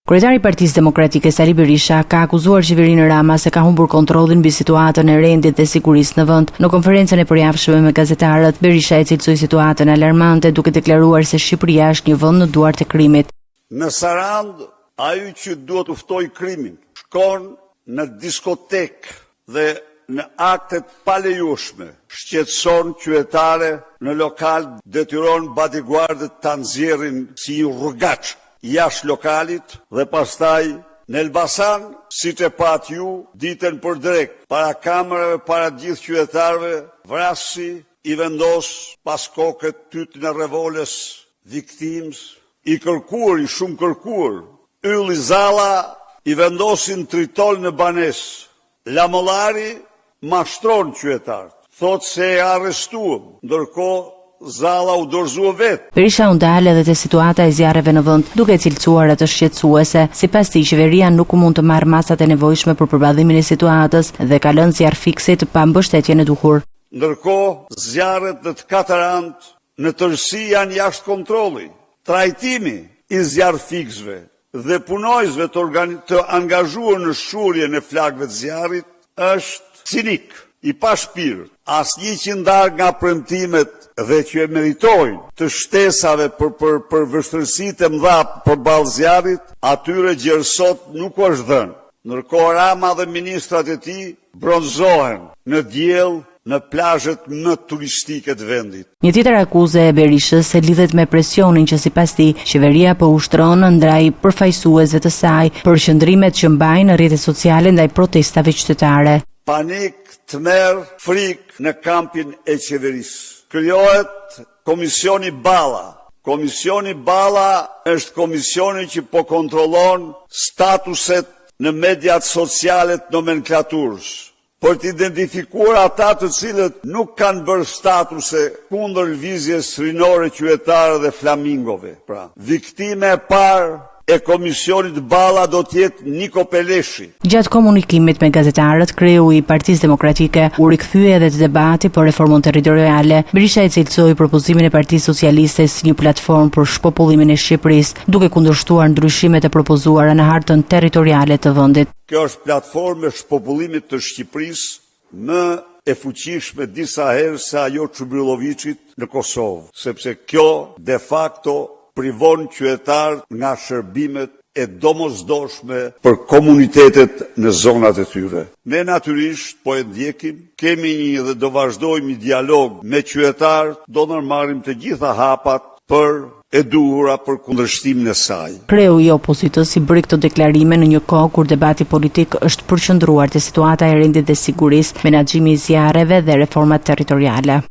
Kryetari i Partisë Demokratike Sali Berisha ka akuzuar qeverinë Rama se ka humbur kontrollin mbi situatën e rendit dhe sigurisë në vend. Në konferencën e përjashme me gazetarët, Berisha e cilësoi situatën alarmante duke deklaruar se Shqipëria është një vend në duart e krimit. Në Sarand, ai që duhet u ftoj krimin, shkon në diskotek dhe në aktet palejueshme, shqetëson qytetare në lokal, detyron bodyguardët ta nxjerrin si një rrugaç jashtë lokalit dhe pastaj në Elbasan, siç e pat ju, ditën për drek, para kamerave, para gjithë qytetarëve, vrasi i vendos pas kokët tytën e revolës viktimës, i kërkuar, i shumë kërkuar, Ylli Zalla i vendosin tritol në banesë. Lamollari mashtron qytetarët, thot se e arrestuam, ndërkohë Zalla u dorëzua vetë. Berisha u ndal edhe te situata e zjarreve në vend, duke cilësuar atë shqetësuese. Sipas tij, qeveria nuk mund të marrë masat e nevojshme për përballëmin e situatës dhe ka lënë zjarr fikse të pambështetjen e duhur. Ndërkohë, zjarret në të Katarant në tërësi janë jashtë kontrolli. Trajtimi i zjarr fiksve dhe punojësve të angazhuar në shurjen e flakëve të zjarrit është cinik, i pa shpirt. Asnjë që ndar nga premtimet dhe që e meritojnë të shtesave për vështirësitë e mëdha përballë zjarrit, atyre gjërë sot nuk është dhënë. Ndërkohë Rama dhe ministrat e tij bronzohen në diell në plazhet më turistike të vendit. Një tjetër akuzë e Berishës se lidhet me presionin që sipas tij qeveria po ushtron ndaj përfaqësuesve të saj për qëndrimet që mbajnë në rrjetet sociale ndaj protestave qytetare. Panik, tmerr, frikë në kampin e qeverisë. Krijohet Komisioni Balla. Komisioni Balla është komisioni që po kontrollon statuset në mediat sociale të nomenklaturës, për të identifikuar ata të cilët nuk kanë bërë statuse kundër lëvizjes rinore qytetare dhe flamingove. Pra, viktime e parë e Komisionit Balla do të jetë Niko Peleshi. Gjatë komunikimit me gazetarët, kreu i Partisë Demokratike u rikthye edhe te debati për reformën territoriale. Berisha e cilësoi propozimin e Partisë Socialiste si një platformë për shpopullimin e Shqipërisë, duke kundërshtuar ndryshimet e propozuara në hartën territoriale të vendit. Kjo është platformë e shpopullimit të Shqipërisë më e fuqishme disa herë se ajo Çubriloviçit në Kosovë, sepse kjo de facto privon qytetarët nga shërbimet e domosdoshme për komunitetet në zonat e tyre. Ne natyrisht po e ndjekim, kemi një dhe do vazhdojmë një dialog me qytetarët, do ndërmarrim të gjitha hapat për e duhura për kundërshtimin e saj. Kreu i opozitës i bëri këto deklarime në një kohë kur debati politik është përqendruar te situata e rendit dhe sigurisë, menaxhimi i zjarreve dhe reformat territoriale.